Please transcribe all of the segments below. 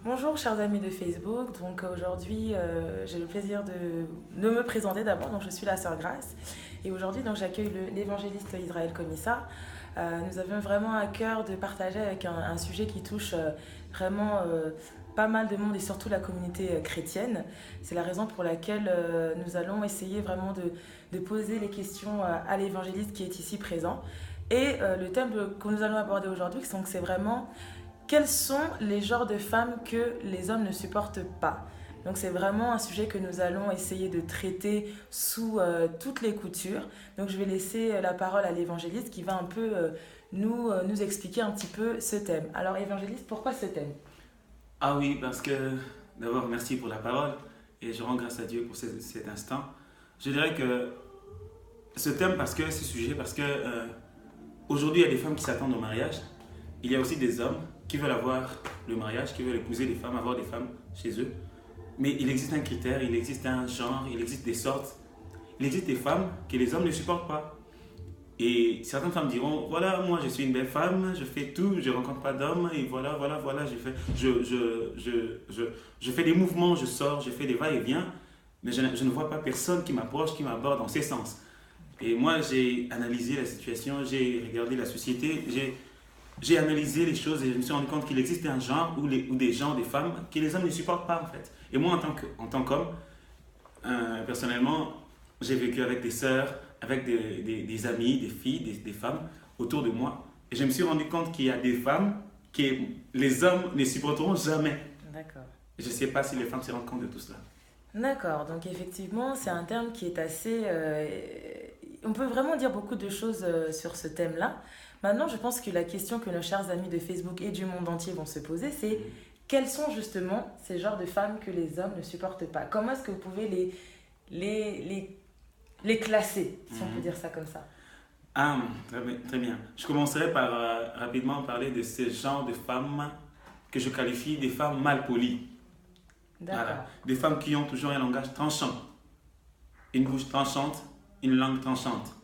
Bonjour chers amis de Facebook, donc aujourd'hui j'ai le plaisir de me présenter d'abord, donc je suis la sœur Grace et aujourd'hui donc j'accueille l'évangéliste Israël Komissa. Nous avions vraiment à cœur de partager avec un sujet qui touche vraiment pas mal de monde et surtout la communauté chrétienne. C'est la raison pour laquelle nous allons essayer vraiment de poser les questions à l'évangéliste qui est ici présent. Et le thème que nous allons aborder aujourd'hui, c'est vraiment quels sont les genres de femmes que les hommes ne supportent pas. Donc c'est vraiment un sujet que nous allons essayer de traiter sous toutes les coutures. Donc je vais laisser la parole à l'évangéliste qui va un peu nous expliquer un petit peu ce thème. Alors évangéliste, pourquoi ce thème? Ah oui, parce que d'abord, merci pour la parole et je rends grâce à Dieu pour cet instant. Je dirais que ce thème, parce que ce sujet, parce que aujourd'hui, il y a des femmes qui s'attendent au mariage. Il y a aussi des hommes qui veulent avoir le mariage, qui veulent épouser des femmes, avoir des femmes chez eux. Mais il existe un critère, il existe un genre, il existe des sortes. Il existe des femmes que les hommes ne supportent pas. Et certaines femmes diront, voilà, moi je suis une belle femme, je fais tout, je ne rencontre pas d'hommes, et voilà, je fais des mouvements, je sors, je fais des va-et-vient, mais je ne vois pas personne qui m'approche, qui m'aborde dans ces sens. Et moi j'ai analysé la situation, j'ai regardé la société, j'ai analysé les choses et je me suis rendu compte qu'il existe un genre ou des genres, des femmes que les hommes ne supportent pas en fait. Et moi en tant qu'homme, personnellement, j'ai vécu avec des sœurs, avec des amis, des filles, des femmes autour de moi. Et je me suis rendu compte qu'il y a des femmes que les hommes ne supporteront jamais. D'accord. Je ne sais pas si les femmes se rendent compte de tout cela. D'accord, donc effectivement c'est un terme qui est assez... on peut vraiment dire beaucoup de choses sur ce thème-là. Maintenant, je pense que la question que nos chers amis de Facebook et du monde entier vont se poser, c'est quels sont justement ces genres de femmes que les hommes ne supportent pas? Comment est-ce que vous pouvez les classer, si on peut dire ça comme ça? Ah, très bien, très bien. Je commencerai par rapidement parler de ce genre de femmes que je qualifie des femmes mal polies. D'accord. Voilà. Des femmes qui ont toujours un langage tranchant, une bouche tranchante, une langue tranchante.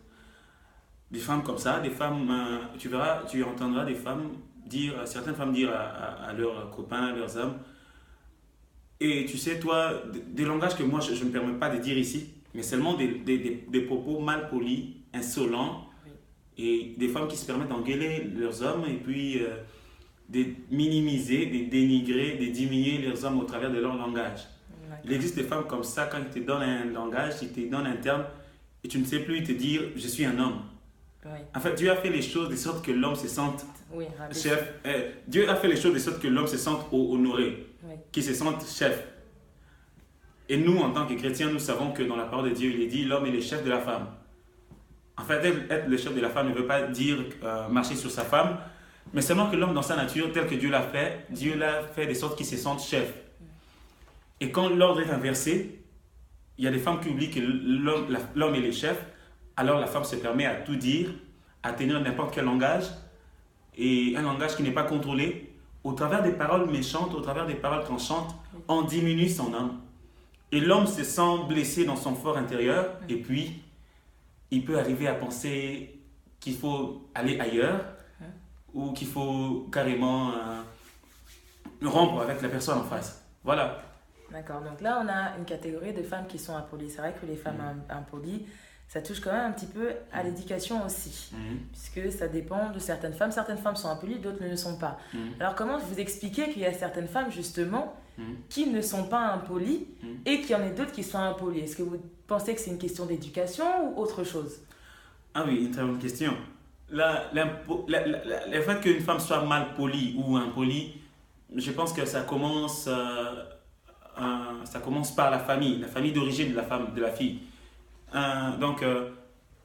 Des femmes comme ça, des femmes, tu verras, tu entendras des femmes dire, certaines femmes dire à leurs copains, à leurs hommes, et tu sais, toi, des langages que moi je ne me permets pas de dire ici, mais seulement des propos mal polis, insolents, Oui. et des femmes qui se permettent d'engueuler leurs hommes et puis de minimiser, de dénigrer, de diminuer leurs hommes au travers de leur langage. D'accord. Il existe des femmes comme ça, quand ils te donnent un langage, ils te donnent un terme, et tu ne sais plus te dire, je suis un homme. Oui. En fait, Dieu a fait les choses de sorte que l'homme se sente Oui, rabaissé. chef. Dieu a fait les choses de sorte que l'homme se sente honoré, Oui. qu'il se sente chef. Et nous, en tant que chrétiens, nous savons que dans la parole de Dieu, il est dit l'homme est le chef de la femme. En fait, être le chef de la femme ne veut pas dire marcher sur sa femme, mais seulement que l'homme, dans sa nature, tel que Dieu l'a fait de sorte qu'il se sente chef. Et quand l'ordre est inversé, il y a des femmes qui oublient que l'homme est le chef, alors la femme se permet à tout dire, à tenir n'importe quel langage, et un langage qui n'est pas contrôlé. Au travers des paroles méchantes, au travers des paroles tranchantes, on diminue son homme. Et l'homme se sent blessé dans son fort intérieur, et puis il peut arriver à penser qu'il faut aller ailleurs, ou qu'il faut carrément rompre avec la personne en face. Voilà. D'accord, donc là on a une catégorie de femmes qui sont impolies. C'est vrai que les femmes impolies, ça touche quand même un petit peu à l'éducation aussi, puisque ça dépend de certaines femmes. Certaines femmes sont impolies, d'autres ne le sont pas. Alors comment vous expliquez qu'il y a certaines femmes justement qui ne sont pas impolies et qu'il y en a d'autres qui sont impolies? Est-ce que vous pensez que c'est une question d'éducation ou autre chose? Ah oui, une très bonne question. Le fait qu'une femme soit mal polie ou impolie, je pense que ça commence par la famille d'origine de la femme, de la fille. Donc,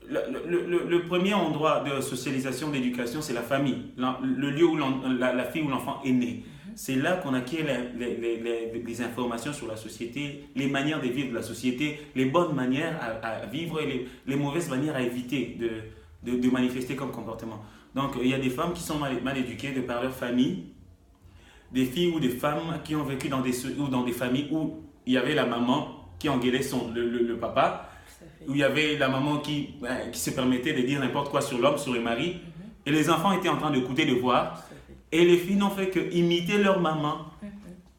le premier endroit de socialisation, d'éducation, c'est la famille, le lieu où la fille ou l'enfant est né. C'est là qu'on acquiert les informations sur la société, les manières de vivre de la société, les bonnes manières à vivre et les mauvaises manières à éviter de manifester comme comportement. Donc, il y a des femmes qui sont mal éduquées de par leur famille, des filles ou des femmes qui ont vécu dans des familles où il y avait la maman qui engueulait le papa, où il y avait la maman qui se permettait de dire n'importe quoi sur l'homme, sur le mari, et les enfants étaient en train d'écouter, de voir, et les filles n'ont fait que imiter leur maman.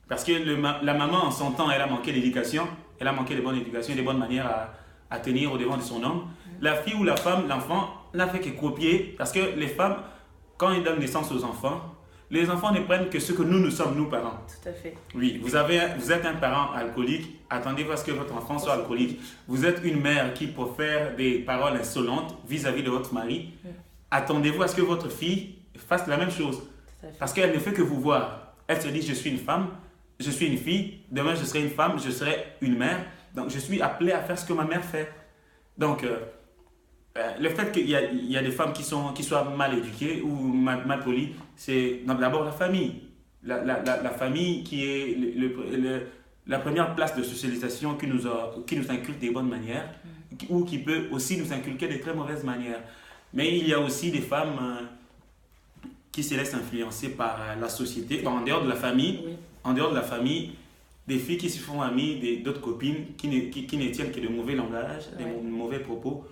Parce que la maman, en son temps, elle a manqué d'éducation, elle a manqué de bonne éducation, des bonnes manières à tenir au devant de son homme. La fille ou la femme, l'enfant, n'a fait que copier. Parce que les femmes, quand ils donnent naissance aux enfants, les enfants ne prennent que ce que nous sommes, nous, parents. Tout à fait. Oui, vous êtes un parent alcoolique, attendez-vous à ce que votre enfant soit alcoolique. Vous êtes une mère qui profère des paroles insolentes vis-à-vis de votre mari. Attendez-vous à ce que votre fille fasse la même chose. Parce qu'elle ne fait que vous voir. Elle se dit, je suis une femme, je suis une fille, demain je serai une femme, je serai une mère. Donc je suis appelée à faire ce que ma mère fait. Donc le fait qu'il y a des femmes qui soient mal éduquées ou mal polies, c'est d'abord la famille. La famille qui est la première place de socialisation qui nous inculque des bonnes manières ou qui peut aussi nous inculquer des très mauvaises manières. Mais il y a aussi des femmes qui se laissent influencer par la société, en dehors de la famille, en dehors de la famille, des filles qui se font amies d'autres copines qui ne tiennent que de mauvais langage, des mauvais propos.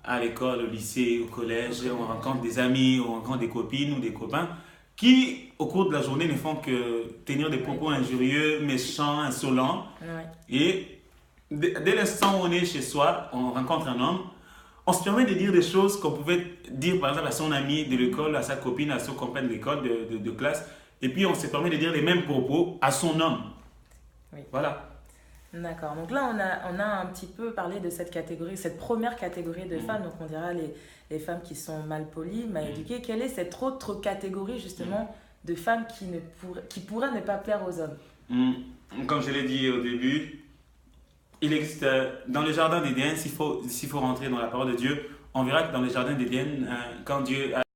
À l'école, au lycée, au collège, on rencontre des amis, on rencontre des copines ou des copains qui, au cours de la journée, ne font que tenir des propos injurieux, méchants, insolents. Et dès l'instant où on est chez soi, on rencontre un homme, on se permet de dire des choses qu'on pouvait dire par exemple à son ami de l'école, à sa copine, à son compagne d'école, de classe. Et puis on se permet de dire les mêmes propos à son homme. Voilà. D'accord. Donc là, on a un petit peu parlé de cette catégorie, cette première catégorie de femmes. Donc on dira les femmes qui sont mal polies, mal éduquées. Quelle est cette autre catégorie justement de femmes qui pourraient ne pas plaire aux hommes? Comme je l'ai dit au début, il existe dans le jardin d'Éden, s'il faut rentrer dans la parole de Dieu, on verra que dans le jardin d'Éden, quand Dieu a